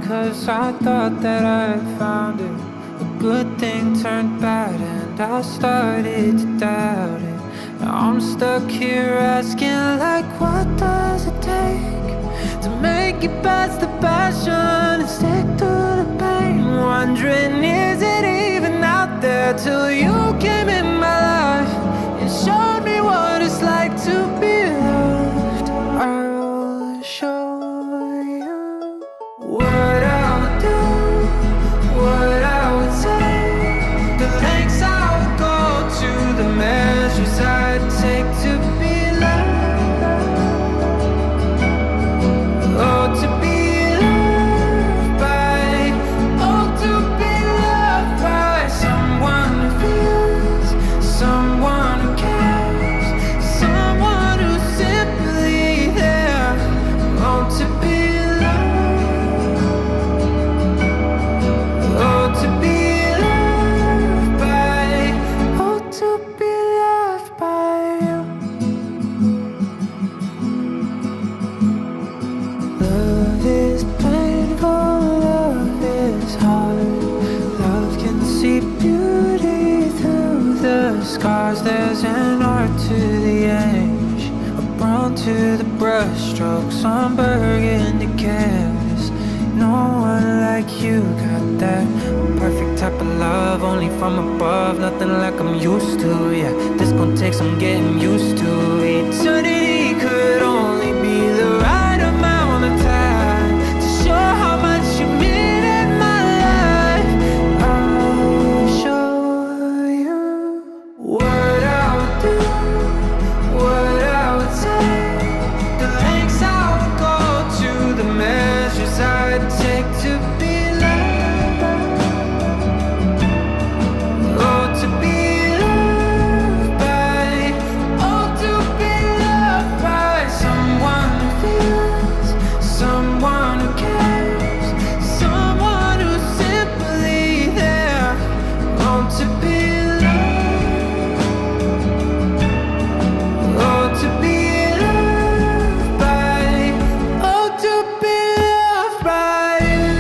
'cause I thought that I found it. A good thing turned bad and I started to doubt it. Now I'm stuck here asking like, what does it take to make it past the passion and stick through the pain? Wondering, is it even out there till you came in my life and showed me what it's like to be loved. I'll show you what I would do, what I would say, the lengths I would go to, the measures I'd take to be loved. Oh, to be loved by, oh, to be loved by someone who feels, someone who cares, someone who's simply there. Oh, to be loved, oh, to be loved by, oh, to be loved by you. Love is painful, love is hard. Love can see beauty through the scars. There's an art to the edge, a brown to the brushstrokes, some burgundy canvas. No one like you got that perfect type of love, only from above, nothing like I'm used to. Yeah, this gon' take some getting used to. Eternity could only be the right amount of time to show how much you mean in my life. I'll show you what I would do, what I would say, the lengths I would go to, the measures I'd take to be loved. Oh, to be loved by, oh, to be loved by someone who feels, someone who cares, someone who's simply there. Oh, to be loved, oh, to be loved by, oh, to be loved by you.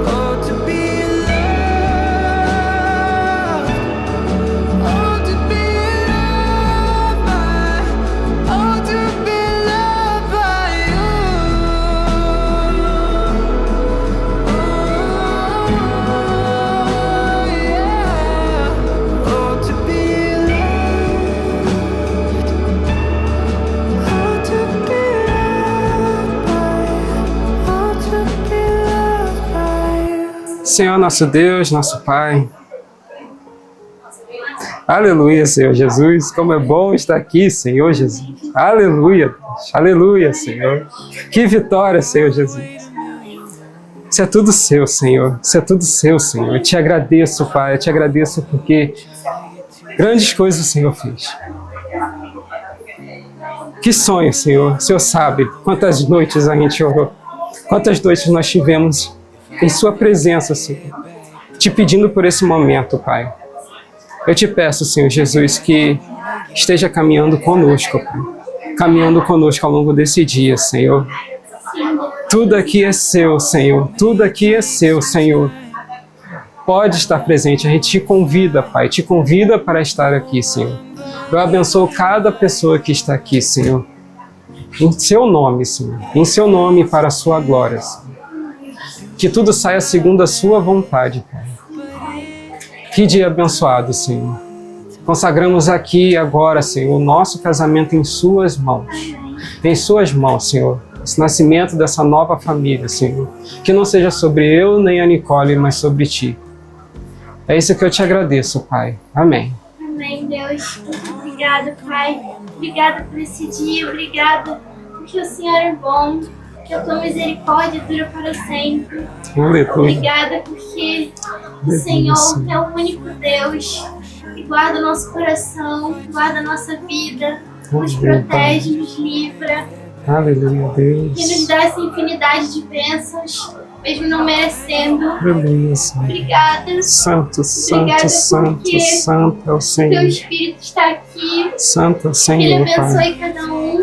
Oh, to be loved, oh, to be loved by, oh, to be loved by you. Oh, yeah. Oh, to be loved, oh, to be loved by, oh, to be loved by you. Senhor nosso Deus, nosso Pai. Aleluia, Senhor Jesus. Como é bom estar aqui, Senhor Jesus. Aleluia, Deus. Aleluia, Senhor. Que vitória, Senhor Jesus. Isso é tudo seu, Senhor. Isso é tudo seu, Senhor. Eu te agradeço, Pai. Eu te agradeço porque grandes coisas o Senhor fez. Que sonho, Senhor. O Senhor sabe quantas noites a gente orou. Quantas noites nós tivemos em Sua presença, Senhor. Te pedindo por esse momento, Pai. Eu te peço, Senhor Jesus, que esteja caminhando conosco, Pai. Caminhando conosco ao longo desse dia, Senhor. Tudo aqui é seu, Senhor. Tudo aqui é seu, Senhor. Pode estar presente. A gente te convida, Pai. Te convida para estar aqui, Senhor. Eu abençoo cada pessoa que está aqui, Senhor. Em seu nome, Senhor. Em seu nome, para a sua glória, Senhor. Que tudo saia segundo a sua vontade, Pai. Que dia abençoado, Senhor. Consagramos aqui e agora, Senhor, o nosso casamento em Suas mãos. Em Suas mãos, Senhor. Esse nascimento dessa nova família, Senhor. Que não seja sobre eu nem a Nicole, mas sobre Ti. É isso que eu te agradeço, Pai. Amém. Amém, Deus. Obrigada, Pai. Obrigada por esse dia. Obrigada porque o Senhor é bom. Que a Tua misericórdia dura para sempre. Aleluia. Obrigada porque o Senhor é o único Deus que guarda o nosso coração, guarda a nossa vida, nos protege, nos livra. Aleluia, Deus. Que nos dá essa infinidade de bênçãos. mesmo não merecendo. Aleluia, Senhor. Obrigada. Santo, Obrigada santo, santo, porque santo é o Teu Senhor. Espírito está aqui. Santo é o Ele Senhor, Pai. abençoe cada um.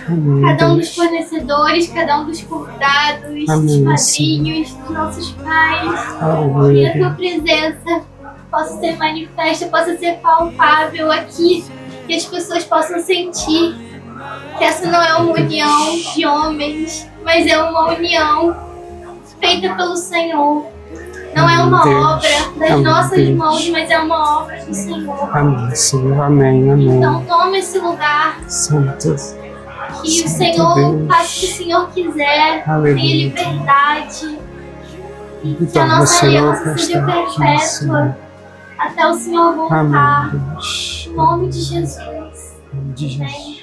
Amém, Cada um dos Deus. fornecedores, cada um dos convidados, dos Amém, padrinhos, dos nossos pais. Que Aleluia, a tua presença possa ser manifesta, possa ser palpável aqui. Que as pessoas possam sentir que essa não é uma união de homens, mas é uma união feita pelo Senhor. Não é uma Deus. obra das Amém, nossas Deus. mãos, mas é uma obra do Senhor. Amém, Senhor. Amém, amém. Então toma esse lugar. Santo. Que o Santo Senhor Deus. faça o que o Senhor quiser, Aleluia. tenha liberdade, que a Então, nossa Senhor, aliança que seja está aqui, perpétua Senhor. até o Senhor voltar, Amém, Deus. em nome de Jesus. Em nome de Jesus. Amém.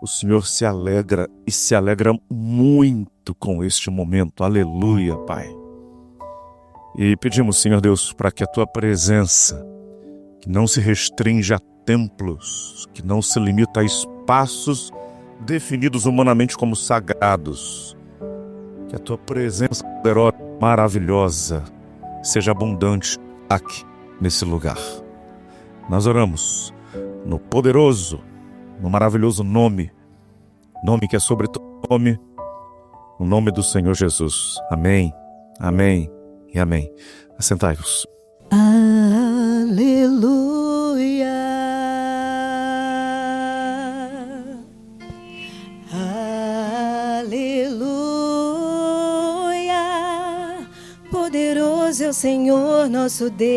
O Senhor se alegra e se alegra muito com este momento. Aleluia, Pai. E pedimos, Senhor Deus, para que a Tua presença, que não se restringe a templos, que não se limita a espaços definidos humanamente como sagrados, que a Tua presença poderosa, maravilhosa, seja abundante aqui, nesse lugar. Nós oramos no poderoso, no maravilhoso nome que é sobre todo nome, no nome do Senhor Jesus. Amém, amém e amém. Assentai-vos. Aleluia, aleluia, poderoso é o Senhor nosso Deus.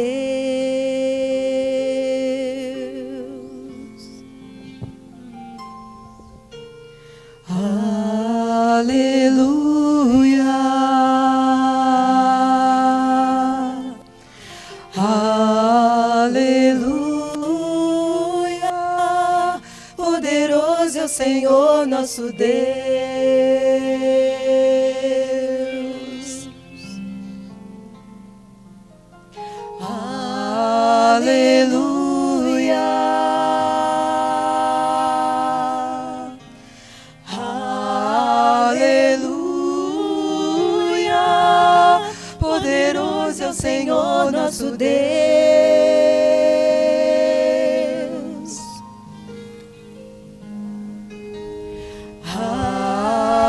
Aleluia, aleluia, poderoso é o Senhor nosso Deus. Aleluia. Poderoso é o Senhor nosso Deus.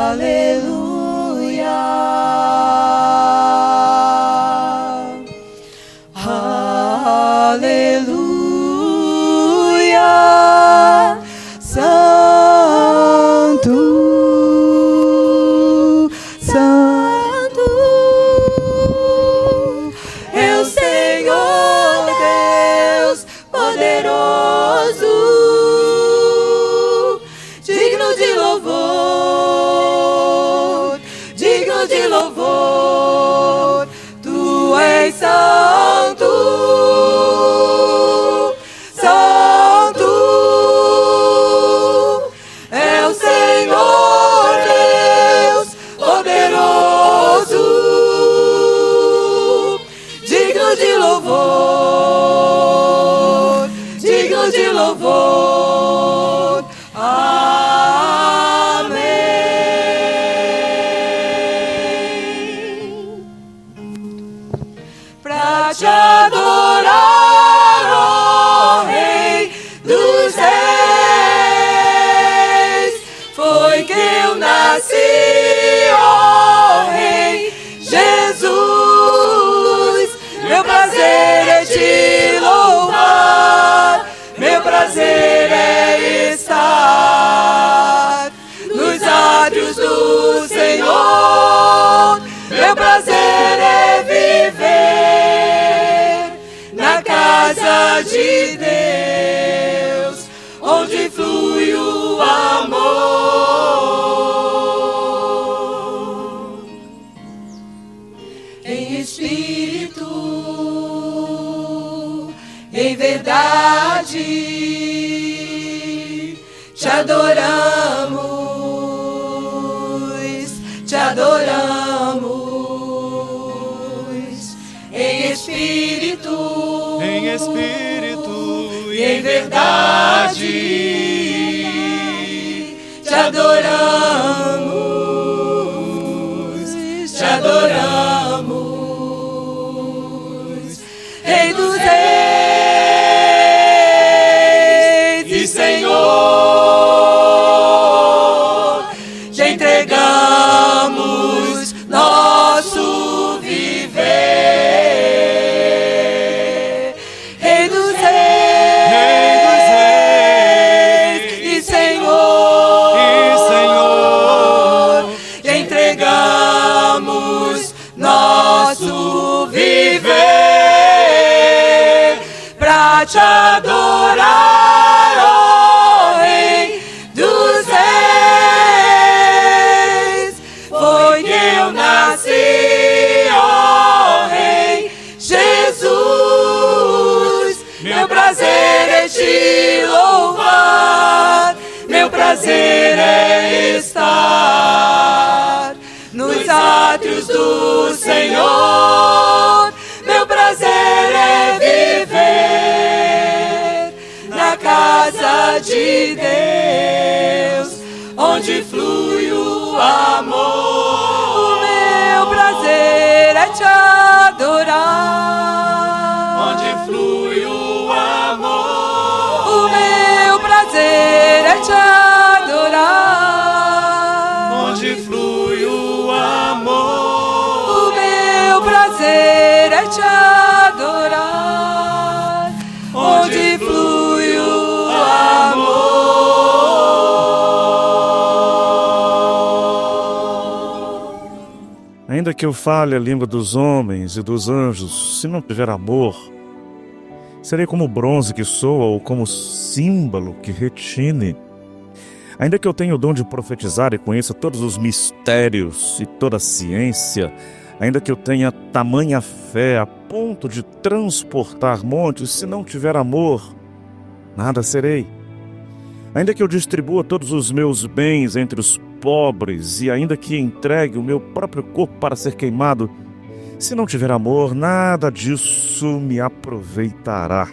Aleluia, aleluia, Santo, Santo é o Senhor Deus poderoso, digno de louvor, digno de louvor. Tu és santo, santo é o Senhor Deus poderoso, digno de louvor, digno de louvor. Amém. Pra te adorar, ó Rei dos Reis, foi que eu nasci, ó Rei Jesus. Meu prazer é te louvar, meu prazer é estar nos átrios do Senhor. Meu prazer é viver na casa de Deus, onde flui o amor. Em espírito, em verdade, te adoramos, te adoramos. Em espírito e em verdade, te adoramos, te adoramos. Rei dos reis e Senhor, te entregamos nosso viver. Rei dos reis e Senhor, te entregamos nosso viver pra te adorar, ó Rei dos reis. Foi que eu nasci, ó Rei Jesus. Meu prazer é te louvar, meu prazer é estar nos átrios do Senhor. Meu prazer é viver na casa de Deus, onde flui o amor. O meu prazer é te adorar, onde flui o amor. O meu prazer é te adorar, onde flui o amor. O meu prazer é te adorar, onde flui o amor. Ainda que eu fale a língua dos homens e dos anjos, se não tiver amor, serei como bronze que soa ou como símbolo que retine. Ainda que eu tenha o dom de profetizar e conheça todos os mistérios e toda a ciência, ainda que eu tenha tamanha fé a ponto de transportar montes, se não tiver amor, nada serei. Ainda que eu distribua todos os meus bens entre os pobres e ainda que entregue o meu próprio corpo para ser queimado, se não tiver amor, nada disso me aproveitará.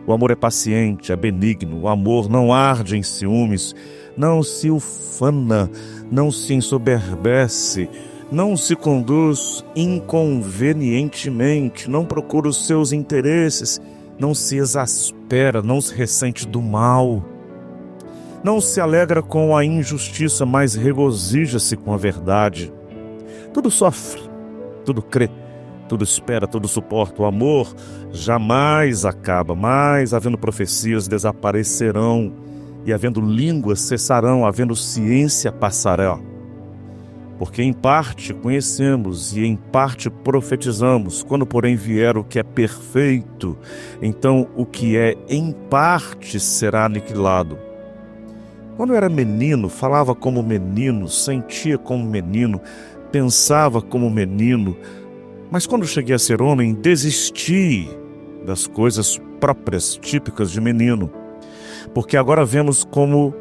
O amor é paciente, é benigno, o amor não arde em ciúmes, não se ufana, não se ensoberbece, não se conduz inconvenientemente, não procura os seus interesses, não se exaspera, não se ressente do mal, não se alegra com a injustiça, mas regozija-se com a verdade. Tudo sofre, tudo crê, tudo espera, tudo suporta. O amor jamais acaba, mas havendo profecias desaparecerão, e havendo línguas cessarão, havendo ciência passará. Porque em parte conhecemos e em parte profetizamos, quando porém vier o que é perfeito, então o que é em parte será aniquilado. Quando eu era menino, falava como menino, sentia como menino, pensava como menino, mas quando cheguei a ser homem, desisti das coisas próprias, típicas de menino, porque agora vemos como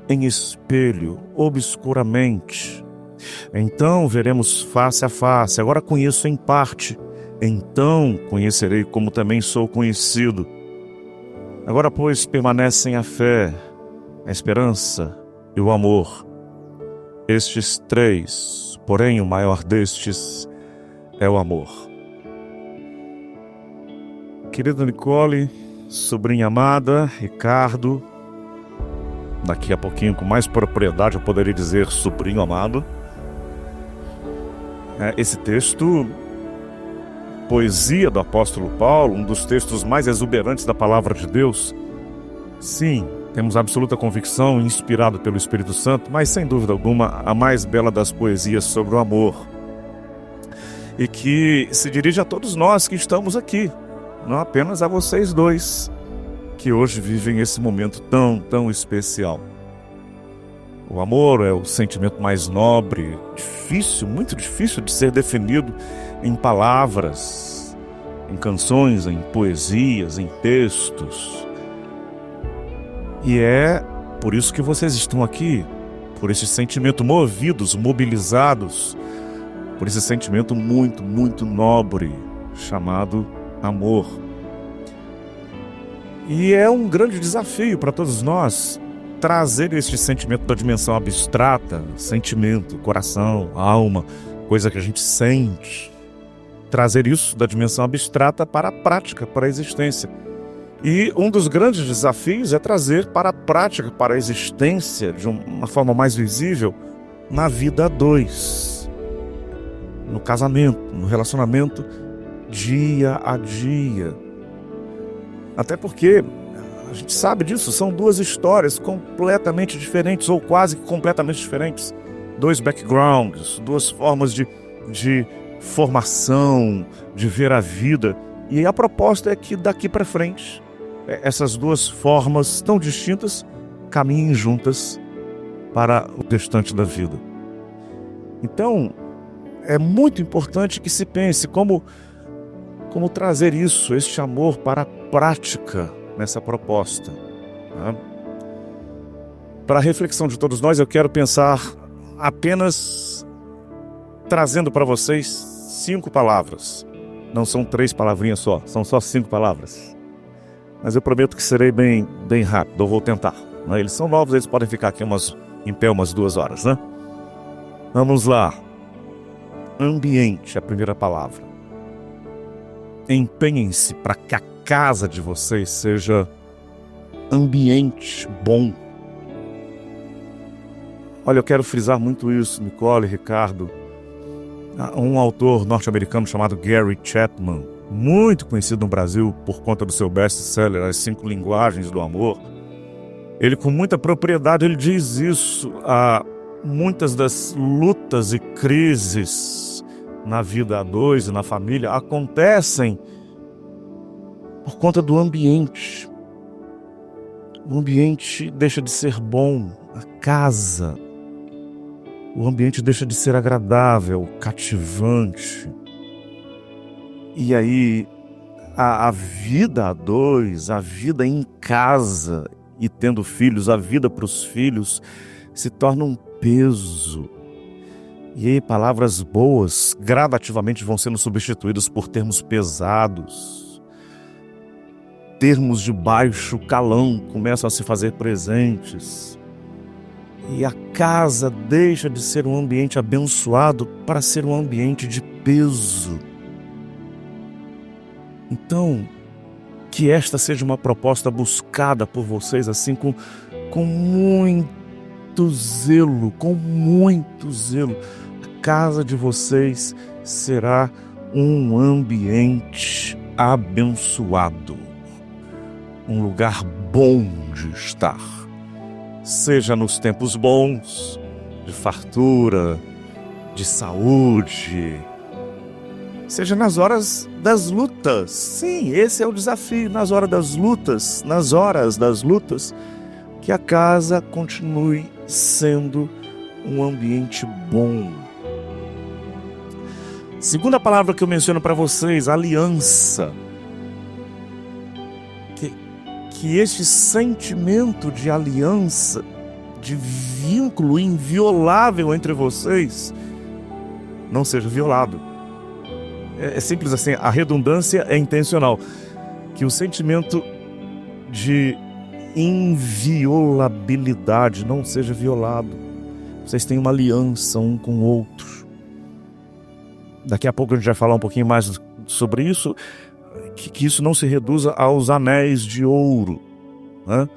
em espelho, obscuramente. Então veremos face a face. Agora conheço em parte, então conhecerei como também sou conhecido. Agora, pois, permanecem a fé, a esperança e o amor. Estes três, porém o maior destes é o amor. Querida Nicole, sobrinha amada, Ricardo, daqui a pouquinho com mais propriedade eu poderia dizer sobrinho amado. Esse texto, poesia do apóstolo Paulo, um dos textos mais exuberantes da palavra de Deus. Sim, temos absoluta convicção, inspirado pelo Espírito Santo, mas sem dúvida alguma a mais bela das poesias sobre o amor. E que se dirige a todos nós que estamos aqui, não apenas a vocês dois, que hoje vivem esse momento tão especial. O amor é o sentimento mais nobre, difícil, muito difícil de ser definido em palavras, em canções, em poesias, em textos. E é por isso que vocês estão aqui, por esse sentimento movidos, mobilizados, por esse sentimento muito nobre, chamado amor. E é um grande desafio para todos nós trazer esse sentimento da dimensão abstrata, sentimento, coração, alma, coisa que a gente sente, trazer isso da dimensão abstrata para a prática, para a existência. E um dos grandes desafios é trazer para a prática, para a existência, de uma forma mais visível, na vida a dois, no casamento, no relacionamento, dia a dia. Até porque a gente sabe disso, são duas histórias completamente diferentes, ou quase completamente diferentes. Dois backgrounds, duas formas de formação, de ver a vida. E a proposta é que daqui para frente, essas duas formas tão distintas caminhem juntas para o restante da vida. Então, é muito importante que se pense como trazer isso, este amor para a prática nessa proposta. Tá? Para a reflexão de todos nós, eu quero pensar apenas trazendo para vocês 5 palavras. Não são 3 palavrinhas só, são só 5 palavras. Mas eu prometo que serei bem rápido, eu vou tentar. Né? Eles são novos, eles podem ficar aqui em pé umas 2 horas, né? Vamos lá. Ambiente, a primeira palavra. Empenhem-se para que a casa de vocês seja ambiente bom. Olha, eu quero frisar muito isso, Nicole, Ricardo. Um autor norte-americano chamado Gary Chapman, muito conhecido no Brasil por conta do seu best-seller, As 5 Linguagens do Amor. Ele, com muita propriedade, ele diz isso. Muitas das lutas e crises na vida a dois e na família acontecem por conta do ambiente. O ambiente deixa de ser bom, a casa. O ambiente deixa de ser agradável, cativante. E aí, a vida a dois, a vida em casa e tendo filhos, a vida para os filhos se torna um peso. E aí, palavras boas gradativamente vão sendo substituídas por termos pesados. Termos de baixo calão começam a se fazer presentes. E a casa deixa de ser um ambiente abençoado para ser um ambiente de peso. Então, que esta seja uma proposta buscada por vocês assim com muito zelo, com muito zelo. A casa de vocês será um ambiente abençoado, um lugar bom de estar. Seja nos tempos bons, de fartura, de saúde, seja nas horas das lutas. Sim, esse é o desafio, nas horas das lutas, que a casa continue sendo um ambiente bom. Segunda palavra que eu menciono para vocês, aliança. Que este sentimento de aliança, de vínculo inviolável entre vocês, não seja violado. É simples assim, a redundância é intencional. Que o sentimento de inviolabilidade não seja violado. Vocês têm uma aliança um com o outro. Daqui a pouco a gente vai falar um pouquinho mais sobre isso. Que isso não se reduza aos anéis de ouro, né?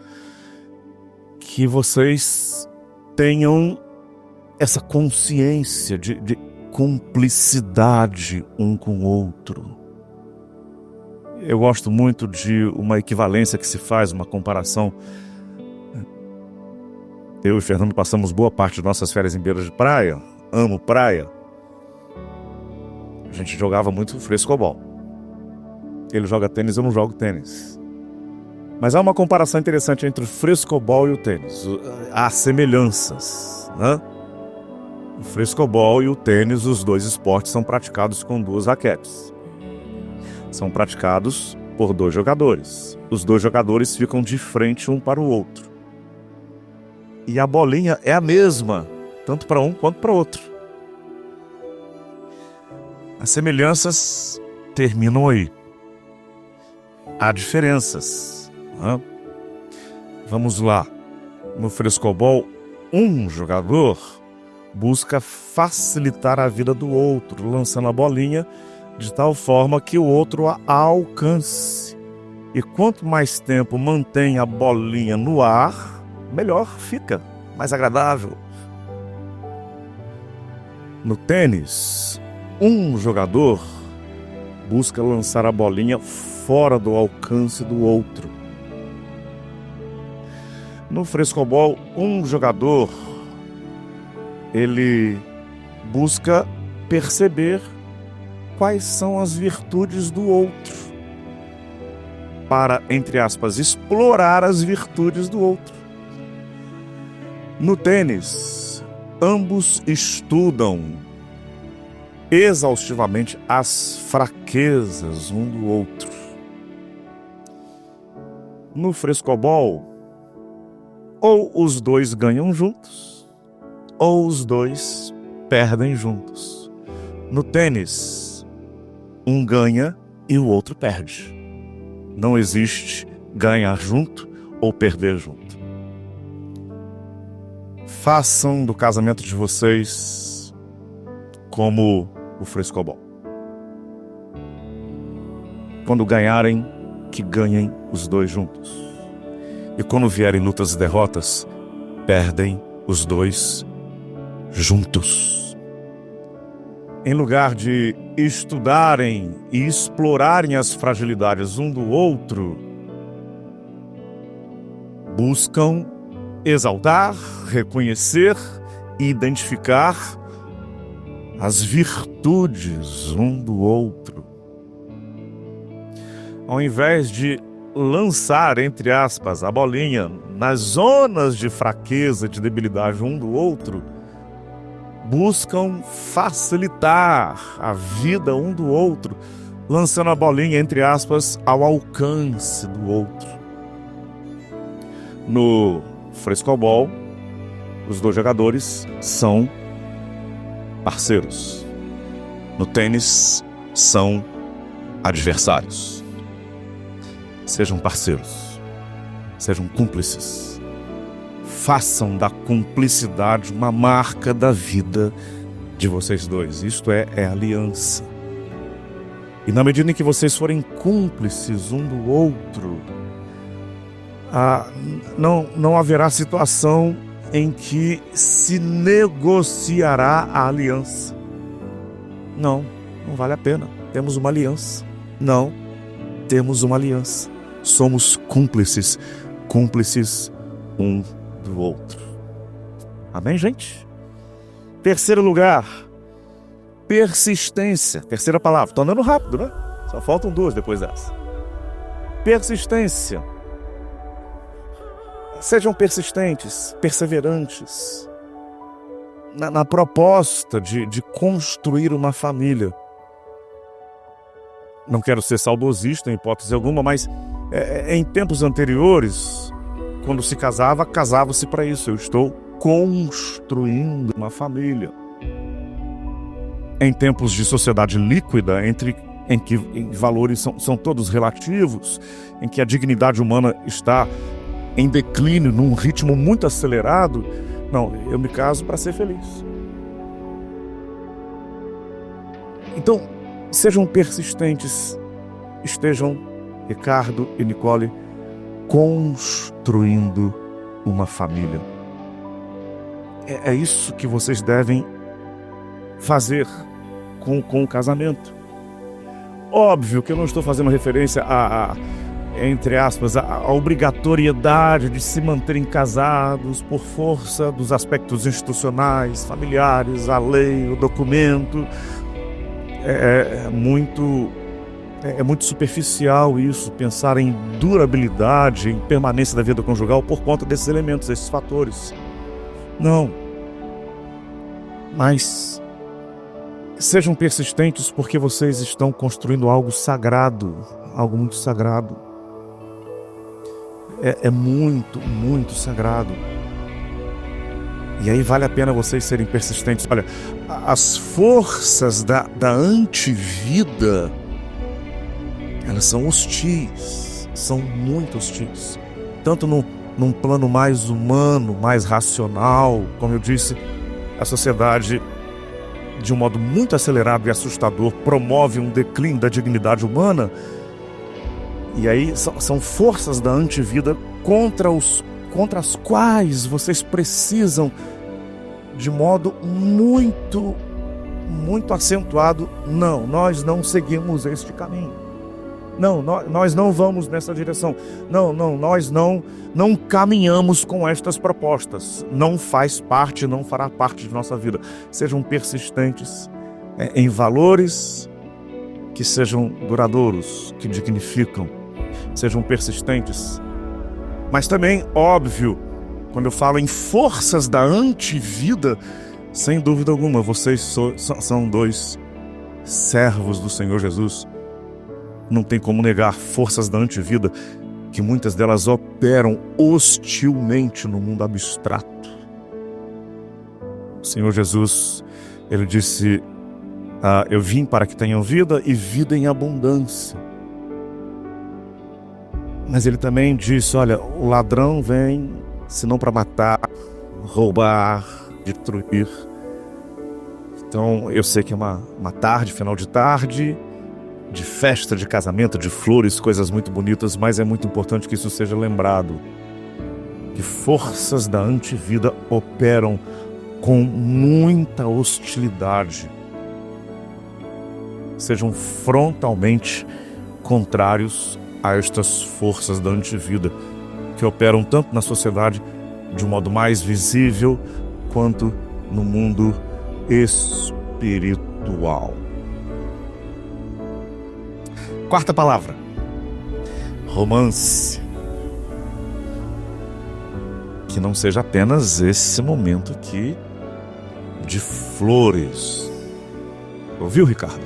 Que vocês tenham essa consciência de cumplicidade um com o outro. Eu gosto muito de uma equivalência que se faz, uma comparação. Eu e Fernando passamos boa parte de nossas férias em beiras de praia. Amo praia. A gente jogava muito frescobol. Ele joga tênis, eu não jogo tênis. Mas há uma comparação interessante entre o frescobol e o tênis. Há semelhanças, né? O frescobol e o tênis, os dois esportes são praticados com 2 raquetes. São praticados por 2 jogadores. Os 2 jogadores ficam de frente um para o outro. E a bolinha é a mesma, tanto para um quanto para o outro. As semelhanças terminam aí. Há diferenças, né? Vamos lá. No frescobol, um jogador busca facilitar a vida do outro, lançando a bolinha de tal forma que o outro a alcance. E quanto mais tempo mantém a bolinha no ar, melhor fica, mais agradável. No tênis, um jogador busca lançar a bolinha fora do alcance do outro. No frescobol, um jogador, ele busca perceber quais são as virtudes do outro, para, entre aspas, explorar as virtudes do outro. No tênis, ambos estudam exaustivamente as fraquezas um do outro. No frescobol, ou os dois ganham juntos, ou os dois perdem juntos. No tênis, um ganha e o outro perde. Não existe ganhar junto ou perder junto. Façam do casamento de vocês como o frescobol. Quando ganharem, que ganhem os dois juntos. E quando vierem lutas e derrotas, perdem os dois juntos. Em lugar de estudarem e explorarem as fragilidades um do outro, buscam exaltar, reconhecer e identificar as virtudes um do outro. Ao invés de lançar, entre aspas, a bolinha nas zonas de fraqueza, de debilidade um do outro, buscam facilitar a vida um do outro, lançando a bolinha, entre aspas, ao alcance do outro. No frescobol, os dois jogadores são parceiros. No tênis, são adversários. Sejam parceiros, sejam cúmplices. Façam da cumplicidade uma marca da vida de vocês dois. Isto é aliança. E na medida em que vocês forem cúmplices um do outro, não haverá situação em que se negociará a aliança. Não vale a pena. Temos uma aliança. Não, temos uma aliança. Somos cúmplices um do outro. Amém, gente? Terceiro lugar, persistência. Terceira palavra. Estou andando rápido, né? Só faltam duas depois dessa. Persistência. Sejam persistentes, perseverantes na proposta de construir uma família. Não quero ser saudosista em hipótese alguma, mas em tempos anteriores, quando se casava-se para isso. Eu estou construindo uma família. Em tempos de sociedade líquida, em que valores são todos relativos, em que a dignidade humana está em declínio, num ritmo muito acelerado, não, eu me caso para ser feliz. Então, sejam persistentes, estejam, Ricardo e Nicole, construindo uma família. É isso que vocês devem fazer com o casamento. Óbvio que eu não estou fazendo referência entre aspas, a obrigatoriedade de se manterem casados por força dos aspectos institucionais, familiares, a lei, o documento. É muito superficial isso, pensar em durabilidade, em permanência da vida conjugal por conta desses elementos, desses fatores. Não. Mas sejam persistentes porque vocês estão construindo algo sagrado, algo muito sagrado. É muito, muito sagrado. E aí vale a pena vocês serem persistentes. Olha, as forças da antivida, elas são hostis, são muito hostis. Tanto num plano mais humano, mais racional, como eu disse, a sociedade, de um modo muito acelerado e assustador, promove um declínio da dignidade humana. E aí são forças da antivida contra as quais vocês precisam, de modo muito, muito acentuado, não, nós não seguimos este caminho. Não, nós não vamos nessa direção. Não, nós não caminhamos com estas propostas. Não faz parte, não fará parte de nossa vida. Sejam persistentes em valores que sejam duradouros, que dignificam. Sejam persistentes. Mas também, óbvio, quando eu falo em forças da antivida, sem dúvida alguma, vocês são dois servos do Senhor Jesus. Não tem como negar forças da antivida, que muitas delas operam hostilmente no mundo abstrato. O Senhor Jesus, ele disse, eu vim para que tenham vida e vida em abundância. Mas ele também disse, olha, o ladrão vem senão para matar, roubar, destruir. Então eu sei que é uma tarde, final de tarde, de festa, de casamento, de flores, coisas muito bonitas, mas é muito importante que isso seja lembrado. Que forças da antivida operam com muita hostilidade. Sejam frontalmente contrários a estas forças da antivida, que operam tanto na sociedade, de um modo mais visível, quanto no mundo espiritual. Quarta palavra, romance. Que não seja apenas esse momento aqui de flores. Ouviu, Ricardo?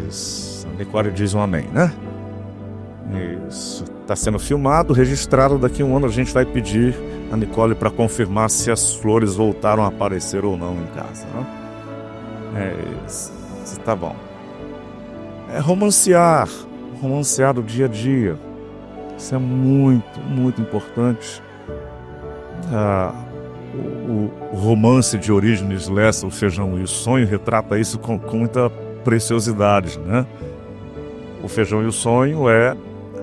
Isso. A Nicole diz um amém, né? Isso. Está sendo filmado, registrado. Daqui a um ano a gente vai pedir a Nicole para confirmar se as flores voltaram a aparecer ou não em casa, né? Isso. Tá bom. É romancear o dia a dia. Isso é muito, muito importante. O romance de Orígenes Lessa, O Feijão e o Sonho, retrata isso com muita preciosidade, né? O feijão e o sonho é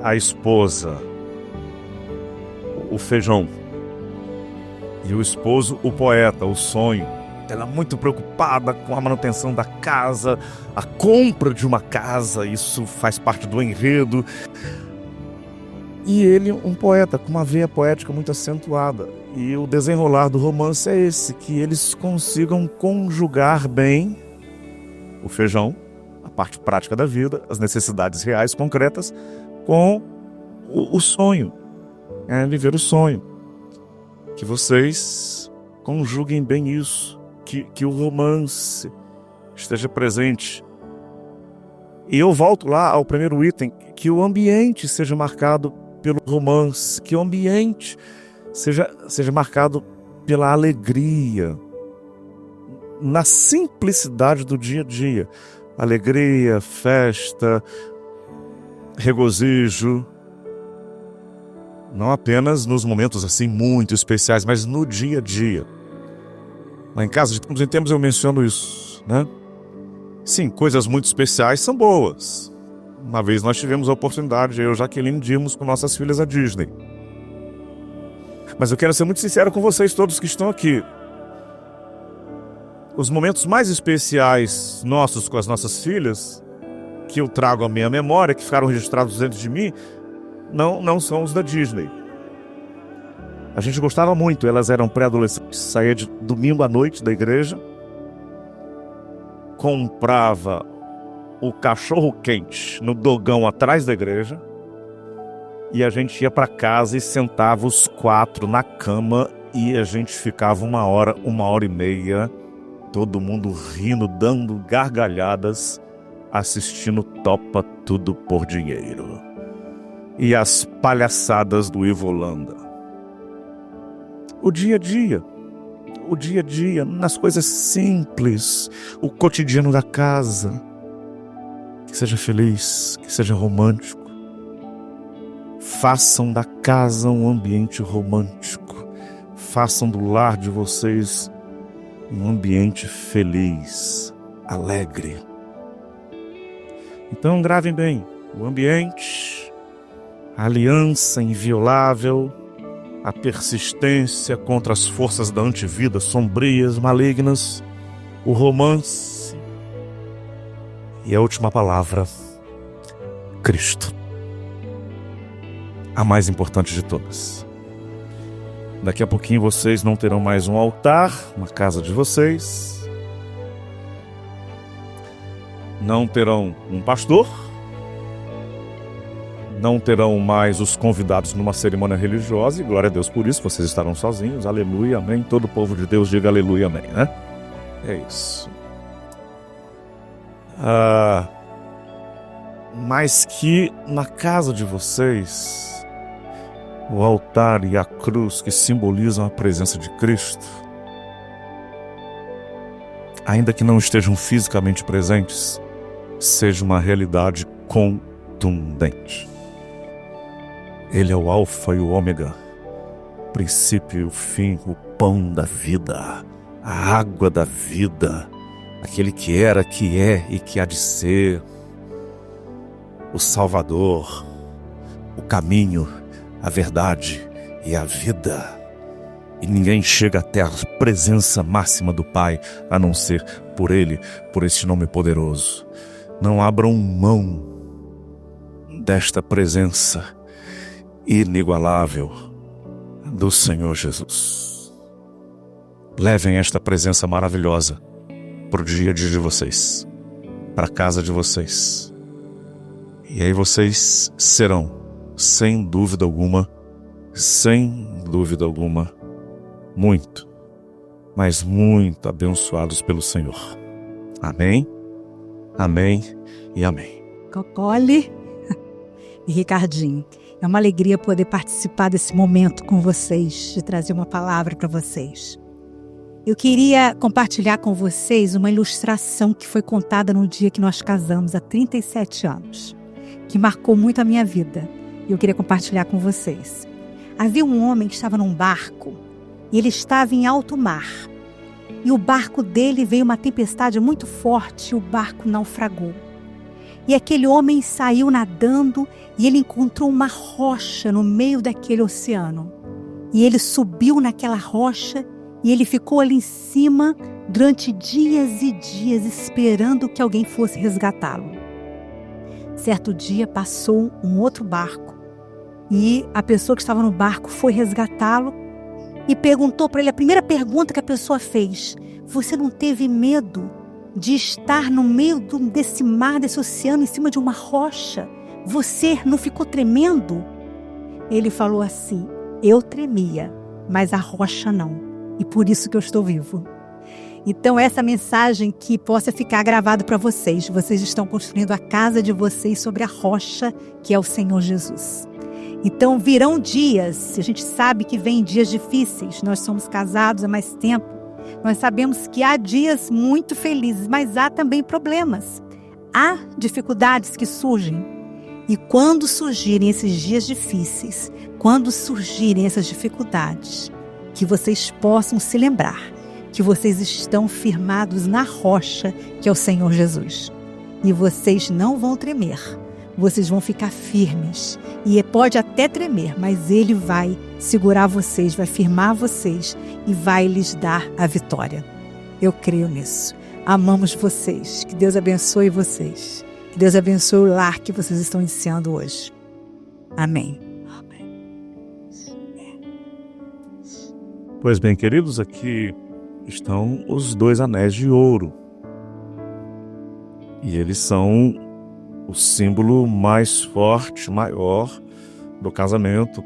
a esposa, o feijão, e o esposo, o poeta, o sonho. Ela é muito preocupada com a manutenção da casa, a compra de uma casa, isso faz parte do enredo. E ele, um poeta, com uma veia poética muito acentuada. E o desenrolar do romance é esse, que eles consigam conjugar bem o feijão, a parte prática da vida, as necessidades reais, concretas, com o sonho. É viver o sonho. Que vocês conjuguem bem isso. Que o romance esteja presente. E eu volto lá ao primeiro item, que o ambiente seja marcado pelo romance, que o ambiente seja marcado pela alegria, na simplicidade do dia a dia. Alegria, festa, regozijo, não apenas nos momentos assim muito especiais, mas no dia a dia. Lá em casa, de tempos em tempos, eu menciono isso, né? Sim, coisas muito especiais são boas. Uma vez nós tivemos a oportunidade, eu e Jaqueline, de irmos com nossas filhas à Disney. Mas eu quero ser muito sincero com vocês todos que estão aqui. Os momentos mais especiais nossos com as nossas filhas, que eu trago à minha memória, que ficaram registrados dentro de mim, não são os da Disney. A gente gostava muito, elas eram pré-adolescentes, saía de domingo à noite da igreja, comprava o cachorro quente no dogão atrás da igreja, e a gente ia para casa e sentava os 4 na cama, e a gente ficava 1 hora, 1h30, todo mundo rindo, dando gargalhadas, assistindo Topa Tudo por Dinheiro. E as palhaçadas do Ivo Holanda. O dia a dia, nas coisas simples, o cotidiano da casa. Que seja feliz, que seja romântico. Façam da casa um ambiente romântico. Façam do lar de vocês um ambiente feliz, alegre. Então gravem bem, o ambiente, a aliança inviolável, a persistência contra as forças da antivida sombrias, malignas, o romance e a última palavra, Cristo. A mais importante de todas. Daqui a pouquinho vocês não terão mais um altar na casa de vocês. Não terão um pastor. Não terão mais os convidados numa cerimônia religiosa. E glória a Deus por isso, vocês estarão sozinhos. Aleluia, amém. Todo o povo de Deus diga aleluia, amém, né? É isso. Mas que na casa de vocês, o altar e a cruz que simbolizam a presença de Cristo, ainda que não estejam fisicamente presentes, seja uma realidade contundente. Ele é o alfa e o ômega, o princípio e o fim, o pão da vida, a água da vida, aquele que era, que é e que há de ser, o Salvador, o caminho, a verdade e a vida. E ninguém chega até a presença máxima do Pai, a não ser por Ele, por este nome poderoso. Não abram mão desta presença inigualável do Senhor Jesus. Levem esta presença maravilhosa para o dia a dia de vocês, para a casa de vocês. E aí vocês serão, sem dúvida alguma, muito, mas muito abençoados pelo Senhor. Amém, amém e amém. Cocole e Ricardinho, é uma alegria poder participar desse momento com vocês, de trazer uma palavra para vocês. Eu queria compartilhar com vocês uma ilustração que foi contada no dia que nós casamos, há 37 anos, que marcou muito a minha vida. E eu queria compartilhar com vocês. Havia um homem que estava num barco e ele estava em alto mar. E o barco dele veio uma tempestade muito forte e o barco naufragou. E aquele homem saiu nadando e ele encontrou uma rocha no meio daquele oceano. E ele subiu naquela rocha e ele ficou ali em cima durante dias e dias esperando que alguém fosse resgatá-lo. Certo dia passou um outro barco e a pessoa que estava no barco foi resgatá-lo e perguntou para ele, a primeira pergunta que a pessoa fez: você não teve medo de estar no meio desse mar, desse oceano, em cima de uma rocha? Você não ficou tremendo? Ele falou assim: eu tremia, mas a rocha não, e por isso que eu estou vivo. Então essa mensagem que possa ficar gravada para vocês. Vocês estão construindo a casa de vocês sobre a rocha que é o Senhor Jesus. Então virão dias, a gente sabe que vem dias difíceis, nós somos casados há mais tempo, nós sabemos que há dias muito felizes, mas há também problemas, há dificuldades que surgem. E quando surgirem esses dias difíceis, quando surgirem essas dificuldades, que vocês possam se lembrar que vocês estão firmados na rocha que é o Senhor Jesus. E vocês não vão tremer, vocês vão ficar firmes. E pode até tremer, mas Ele vai segurar vocês, vai firmar vocês e vai lhes dar a vitória. Eu creio nisso. Amamos vocês. Que Deus abençoe vocês. Que Deus abençoe o lar que vocês estão iniciando hoje. Amém. Pois bem, queridos, aqui estão os 2 anéis de ouro. E eles são o símbolo mais forte, maior do casamento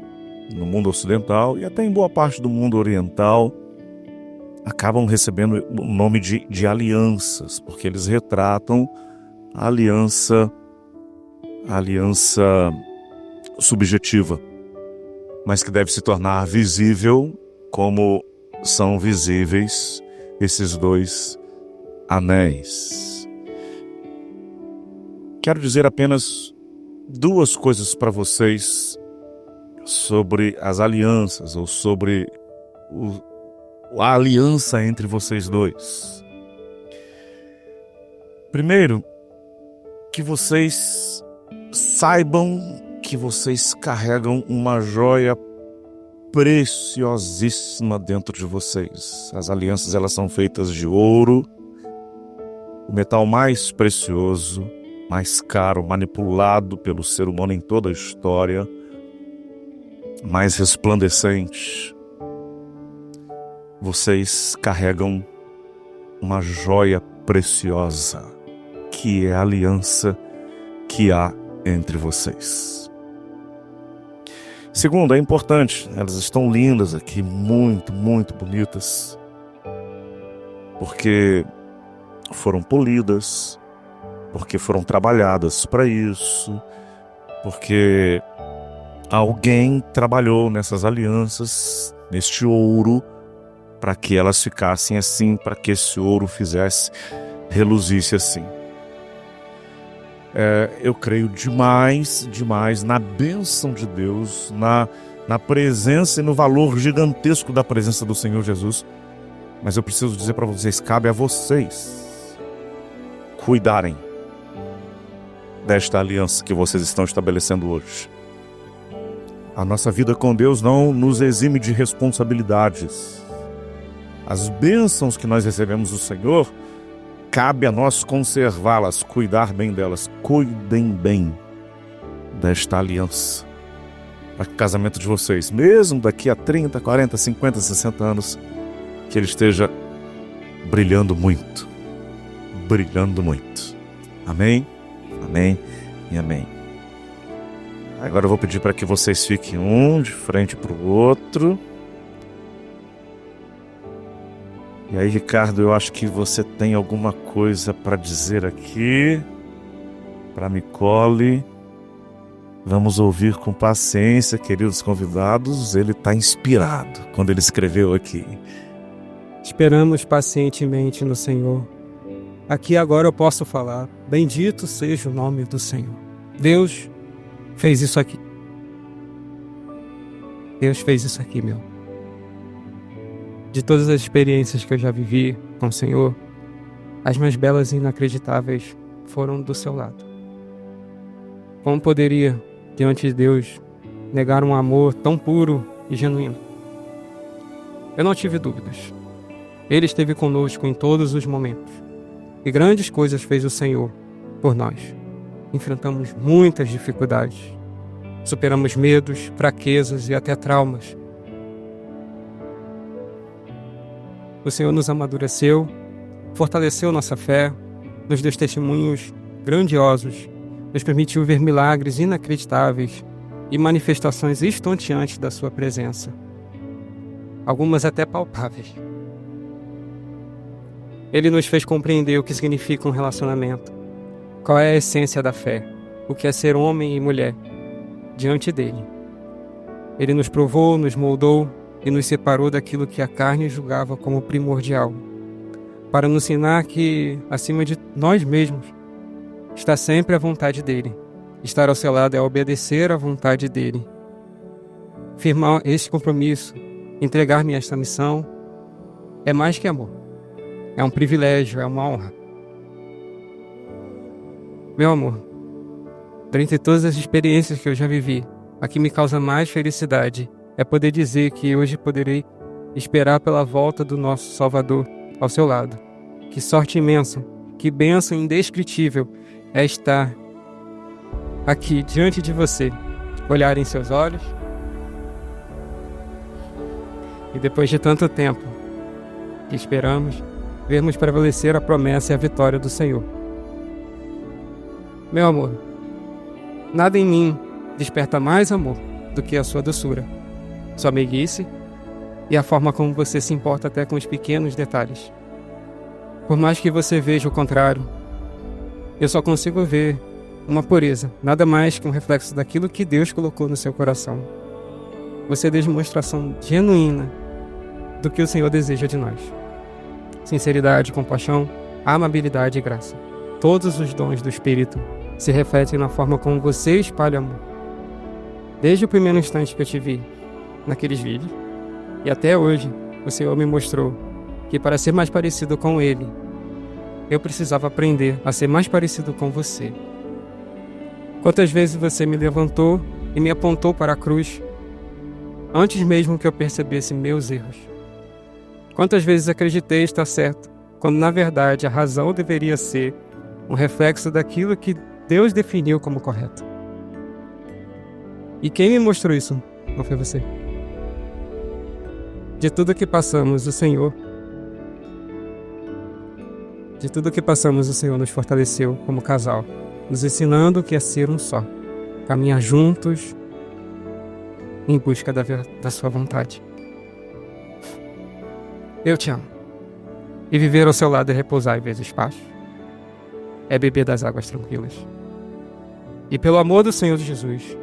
no mundo ocidental e até em boa parte do mundo oriental. Acabam recebendo o nome de alianças, porque eles retratam a aliança subjetiva, mas que deve se tornar visível como são visíveis esses 2 anéis. Quero dizer apenas 2 coisas para vocês sobre as alianças, ou sobre a aliança entre vocês 2. Primeiro, que vocês saibam que vocês carregam uma joia preciosíssima dentro de vocês. As alianças, elas são feitas de ouro, o metal mais precioso, mais caro, manipulado pelo ser humano em toda a história, mais resplandecente. Vocês carregam uma joia preciosa, que é a aliança que há entre vocês. Segundo, é importante, elas estão lindas aqui, muito, muito bonitas, porque foram polidas, porque foram trabalhadas para isso, porque alguém trabalhou nessas alianças, neste ouro, para que elas ficassem assim, para que esse ouro reluzisse assim. Eu creio demais na bênção de Deus, na presença e no valor gigantesco da presença do Senhor Jesus. Mas eu preciso dizer para vocês, cabe a vocês cuidarem desta aliança que vocês estão estabelecendo hoje. A nossa vida com Deus não nos exime de responsabilidades. As bênçãos que nós recebemos do Senhor, cabe a nós conservá-las, cuidar bem delas. Cuidem bem desta aliança, para que o casamento de vocês, mesmo daqui a 30, 40, 50, 60 anos, que ele esteja brilhando muito. Brilhando muito. Amém? Amém e amém. Agora eu vou pedir para que vocês fiquem um de frente para o outro. E aí, Ricardo, eu acho que você tem alguma coisa para dizer aqui para Nicole. Vamos ouvir com paciência, queridos convidados. Ele está inspirado quando ele escreveu aqui. Esperamos pacientemente no Senhor. Aqui agora eu posso falar, bendito seja o nome do Senhor. Deus fez isso aqui. Deus fez isso aqui, meu. De todas as experiências que eu já vivi com o Senhor, as mais belas e inacreditáveis foram do seu lado. Como poderia, diante de Deus, negar um amor tão puro e genuíno? Eu não tive dúvidas. Ele esteve conosco em todos os momentos. E grandes coisas fez o Senhor por nós. Enfrentamos muitas dificuldades. Superamos medos, fraquezas e até traumas. O Senhor nos amadureceu, fortaleceu nossa fé, nos deu testemunhos grandiosos, nos permitiu ver milagres inacreditáveis e manifestações estonteantes da sua presença. Algumas até palpáveis. Ele nos fez compreender o que significa um relacionamento, qual é a essência da fé, o que é ser homem e mulher diante dele. Ele nos provou, nos moldou e nos separou daquilo que a carne julgava como primordial, para nos ensinar que, acima de nós mesmos, está sempre a vontade dele. Estar ao seu lado é obedecer à vontade dele. Firmar este compromisso, entregar-me a esta missão, é mais que amor. É um privilégio, é uma honra. Meu amor, dentre todas as experiências que eu já vivi, a que me causa mais felicidade é poder dizer que hoje poderei esperar pela volta do nosso Salvador ao seu lado. Que sorte imensa, que bênção indescritível é estar aqui diante de você, olhar em seus olhos e depois de tanto tempo que esperamos, vermos prevalecer a promessa e a vitória do Senhor. Meu amor, nada em mim desperta mais amor do que a sua doçura, sua meiguice e a forma como você se importa até com os pequenos detalhes. Por mais que você veja o contrário, eu só consigo ver uma pureza, nada mais que um reflexo daquilo que Deus colocou no seu coração. Você é demonstração genuína do que o Senhor deseja de nós. Sinceridade, compaixão, amabilidade e graça. Todos os dons do Espírito se refletem na forma como você espalha amor. Desde o primeiro instante que eu te vi naqueles vídeos e até hoje, o Senhor me mostrou que para ser mais parecido com Ele, eu precisava aprender a ser mais parecido com você. Quantas vezes você me levantou e me apontou para a cruz, antes mesmo que eu percebesse meus erros. Quantas vezes acreditei estar certo, quando na verdade a razão deveria ser um reflexo daquilo que Deus definiu como correto. E quem me mostrou isso não foi você. De tudo que passamos, o Senhor nos fortaleceu como casal, nos ensinando o que é ser um só, caminhar juntos em busca da sua vontade. Eu te amo. E viver ao seu lado é repousar em vezes espaço. É beber das águas tranquilas. E pelo amor do Senhor Jesus,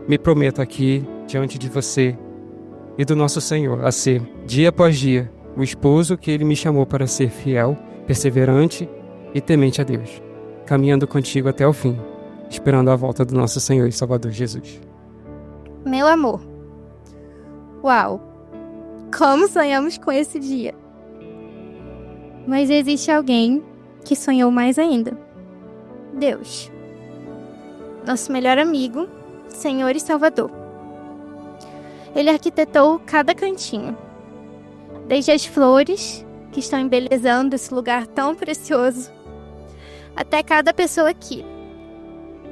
me prometo aqui, diante de você e do nosso Senhor, a ser, dia após dia, o esposo que Ele me chamou para ser fiel, perseverante e temente a Deus, caminhando contigo até o fim, esperando a volta do nosso Senhor e Salvador Jesus. Meu amor, uau, como sonhamos com esse dia. Mas existe alguém que sonhou mais ainda. Deus, nosso melhor amigo, Senhor e Salvador. Ele arquitetou cada cantinho, desde as flores que estão embelezando esse lugar tão precioso, até cada pessoa aqui.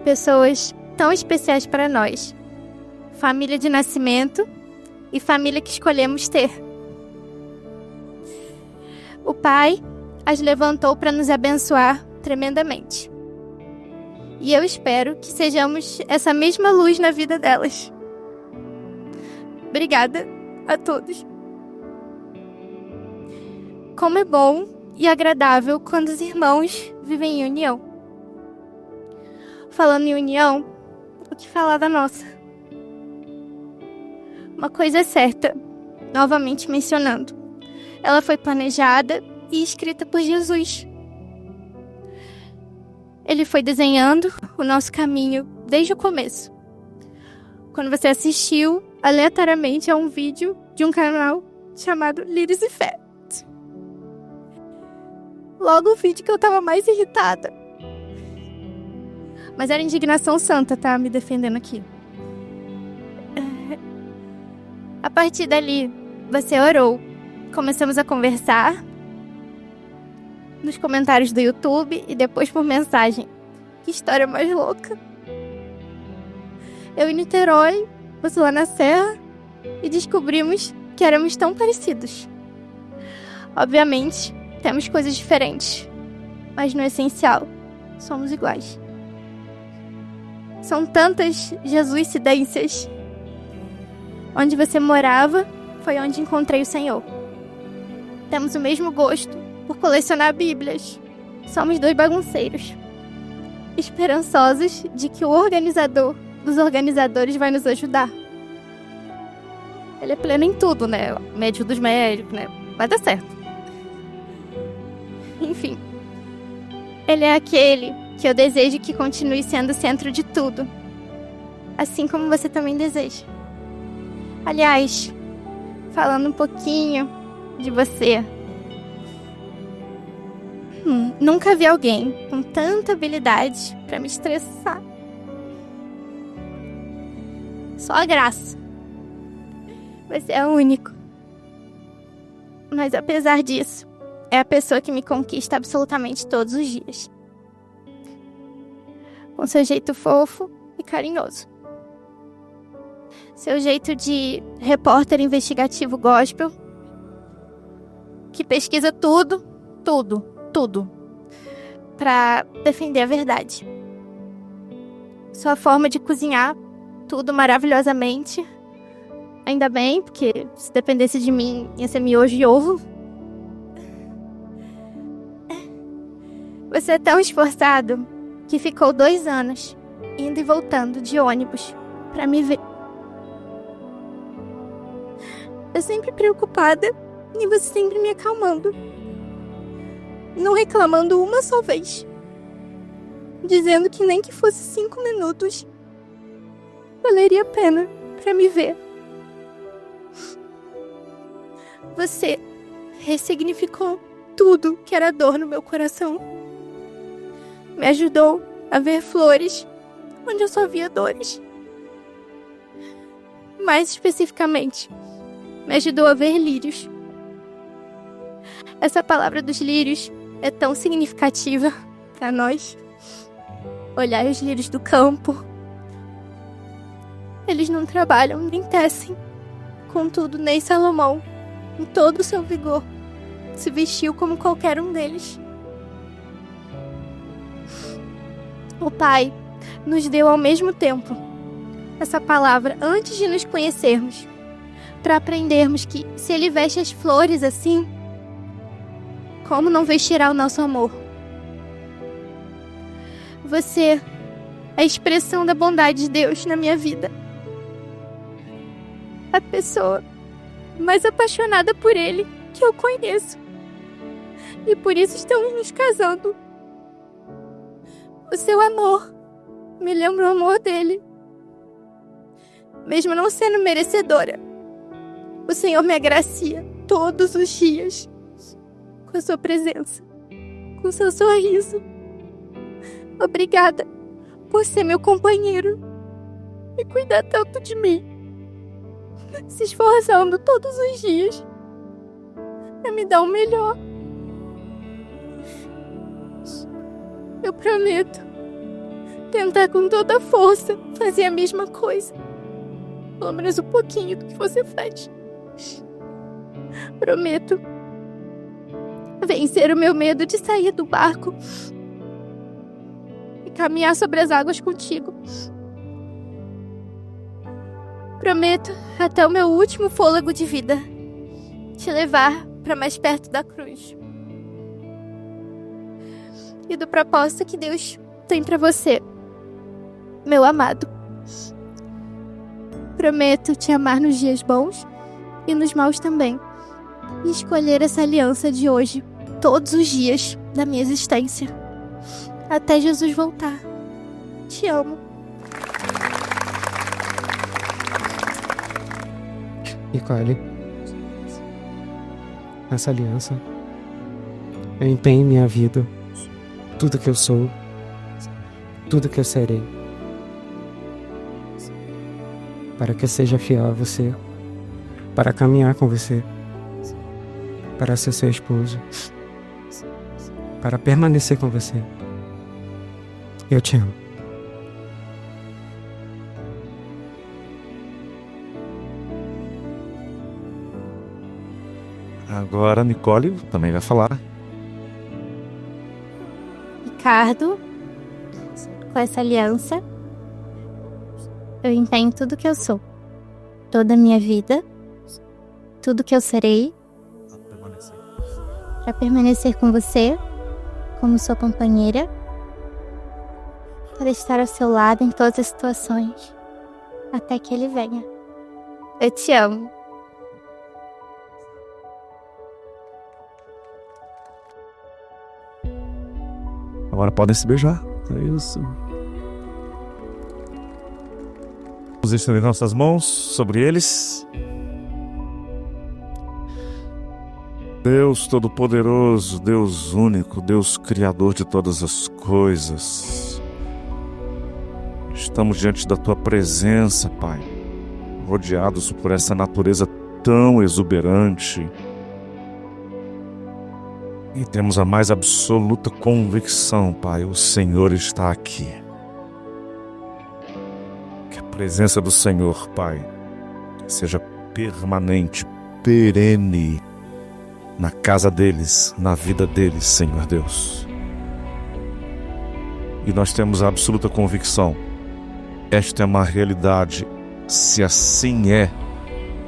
Pessoas tão especiais para nós. Família de nascimento e família que escolhemos ter. O Pai as levantou para nos abençoar tremendamente. E eu espero que sejamos essa mesma luz na vida delas. Obrigada a todos. Como é bom e agradável quando os irmãos vivem em união. Falando em união, o que falar da nossa? Uma coisa é certa, novamente mencionando. Ela foi planejada e escrita por Jesus. Ele foi desenhando o nosso caminho desde o começo. Quando você assistiu aleatoriamente a um vídeo de um canal chamado Lírios e Fé. Logo o vídeo que eu tava mais irritada. Mas era indignação santa, tá? Me defendendo aqui. A partir dali, você orou. Começamos a conversar nos comentários do YouTube e depois por mensagem. Que história mais louca. Eu em Niterói, você lá na Serra, e descobrimos que éramos tão parecidos. Obviamente, temos coisas diferentes, mas no essencial, somos iguais. São tantas Jesuicidências. Onde você morava foi onde encontrei o Senhor. Temos o mesmo gosto por colecionar Bíblias. Somos dois bagunceiros, esperançosos de que o organizador dos organizadores vai nos ajudar. Ele é pleno em tudo, né? Médico dos médicos, né? Vai dar certo. Enfim. Ele é aquele que eu desejo que continue sendo o centro de tudo. Assim como você também deseja. Aliás, falando um pouquinho de você. Nunca vi alguém com tanta habilidade pra me estressar. Só a graça. Você é único. Mas apesar disso, é a pessoa que me conquista absolutamente todos os dias. Com seu jeito fofo e carinhoso. Seu jeito de repórter investigativo gospel, que pesquisa tudo, pra defender a verdade. Sua forma de cozinhar tudo maravilhosamente. Ainda bem, porque se dependesse de mim, ia ser miojo e ovo. Você é tão esforçado que ficou 2 anos indo e voltando de ônibus pra me ver. Eu sempre preocupada e você sempre me acalmando. Não reclamando uma só vez. Dizendo que nem que fosse 5 minutos valeria a pena pra me ver. Você ressignificou tudo que era dor no meu coração. Me ajudou a ver flores onde eu só via dores. Mais especificamente, me ajudou a ver lírios. Essa palavra dos lírios é tão significativa para nós. Olhar os lírios do campo. Eles não trabalham nem tecem. Contudo, nem Salomão, em todo o seu vigor, se vestiu como qualquer um deles. O Pai nos deu ao mesmo tempo essa palavra antes de nos conhecermos, para aprendermos que, se Ele veste as flores assim, como não vestirá o nosso amor? Você é a expressão da bondade de Deus na minha vida. A pessoa mais apaixonada por Ele que eu conheço. E por isso estamos nos casando. O seu amor me lembra o amor dele. Mesmo não sendo merecedora, o Senhor me agracia todos os dias com a sua presença, com o seu sorriso. Obrigada por ser meu companheiro e cuidar tanto de mim, se esforçando todos os dias a me dar o melhor. Eu prometo tentar com toda a força fazer a mesma coisa, pelo menos um pouquinho do que você faz. Prometo vencer o meu medo de sair do barco e caminhar sobre as águas contigo. Prometo, até o meu último fôlego de vida, te levar para mais perto da cruz e do propósito que Deus tem para você, meu amado. Prometo te amar nos dias bons e nos maus também, e escolher essa aliança de hoje todos os dias da minha existência, até Jesus voltar. Te amo. Nicole, nessa aliança, eu empenho minha vida, tudo que eu sou, tudo que eu serei, para que eu seja fiel a você, para caminhar com você, para ser seu esposo, para permanecer com você. Eu te amo. Agora a Nicole também vai falar. Ricardo, com essa aliança, eu empenho tudo que eu sou, toda a minha vida, tudo que eu serei, para permanecer com você, como sua companheira, para estar ao seu lado em todas as situações, até que ele venha. Eu te amo. Agora podem se beijar. É isso. Vamos estender nossas mãos sobre eles. Deus Todo-Poderoso, Deus único, Deus Criador de todas as coisas. Estamos diante da Tua presença, Pai, rodeados por essa natureza tão exuberante. E temos a mais absoluta convicção, Pai, o Senhor está aqui. Que a presença do Senhor, Pai, seja permanente, perene, na casa deles, na vida deles, Senhor Deus. E nós temos a absoluta convicção, esta é uma realidade, se assim é,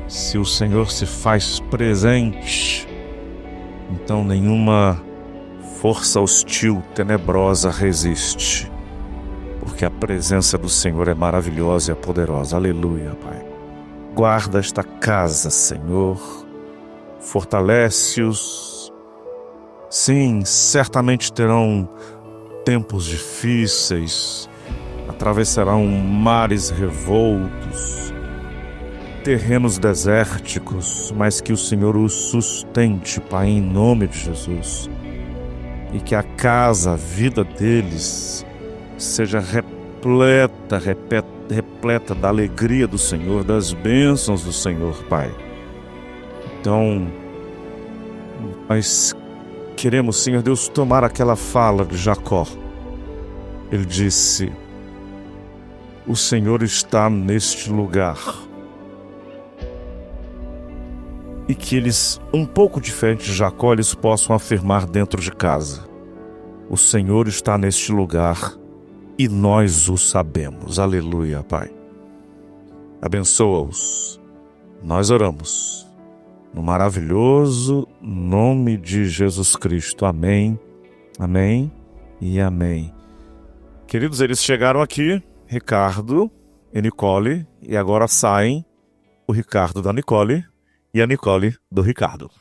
se o Senhor se faz presente, então nenhuma força hostil, tenebrosa resiste, porque a presença do Senhor é maravilhosa e é poderosa. Aleluia, Pai. Guarda esta casa, Senhor, fortalece-os. Sim, certamente terão tempos difíceis, atravessarão mares revoltos, terrenos desérticos, mas que o Senhor os sustente, Pai, em nome de Jesus. E que a casa, a vida deles, seja repleta da alegria do Senhor, das bênçãos do Senhor, Pai. Então, nós queremos, Senhor Deus, tomar aquela fala de Jacó. Ele disse: o Senhor está neste lugar. E que eles, um pouco diferente de Jacó, eles possam afirmar dentro de casa: o Senhor está neste lugar e nós o sabemos. Aleluia, Pai. Abençoa-os. Nós oramos no maravilhoso nome de Jesus Cristo. Amém, amém e amém. Queridos, eles chegaram aqui, Ricardo e Nicole, e agora saem o Ricardo da Nicole e a Nicole do Ricardo.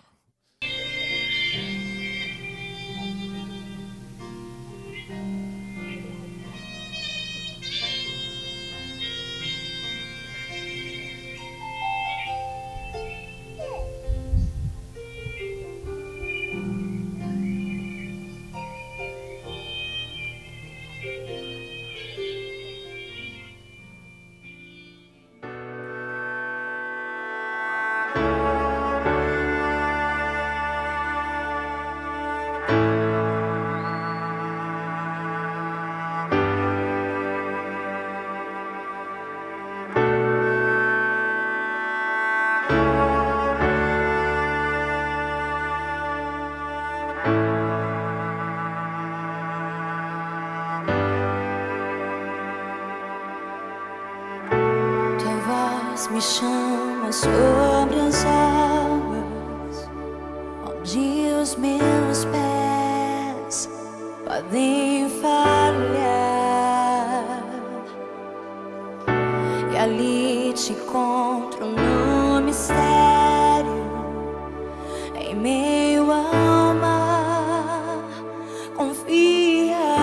Me chama sobre as águas, onde os meus pés podem falhar, e ali te encontro no mistério, em meio ao mar, confiarei.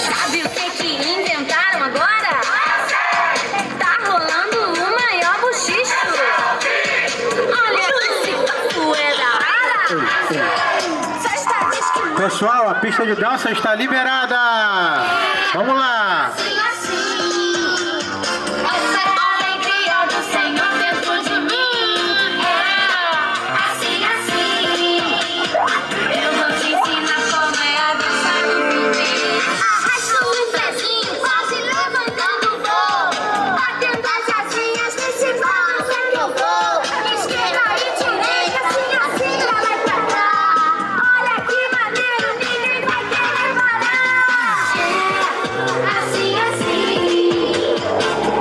Sabe o que inventaram agora? Pessoal, a pista de dança está liberada. Vamos lá. Essa é a alegria do Senhor dentro de mim. Assim, assim. Eu vou te ensinar como é a dança do viver. Arrasta o pezinho, quase levantando o voo. Batendo as asinhas nesse balanço é que eu vou. Esquerda e direita, assim, assim, lá vai pra cá. Olha que maneiro, ninguém vai querer parar. Assim, assim.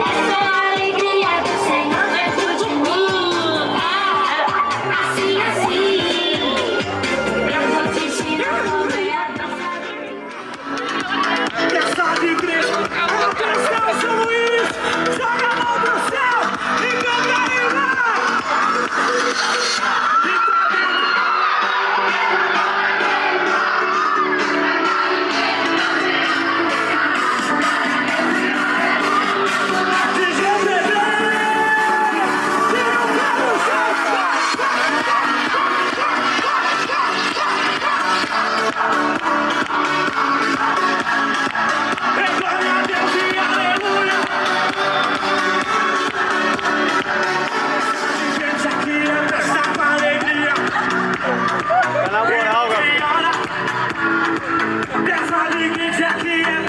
Essa é a alegria do Senhor dentro de mim. Assim, assim. Eu vou te ensinar como é a dança do viver. Essa igreja é uma canção, São Luís. Joga a mão pro céu e canta aí, vai. Glória a Deus e aleluia. Gente, aqui é dançar com alegria. Na moral, Gabriel. Dessa alegria aqui é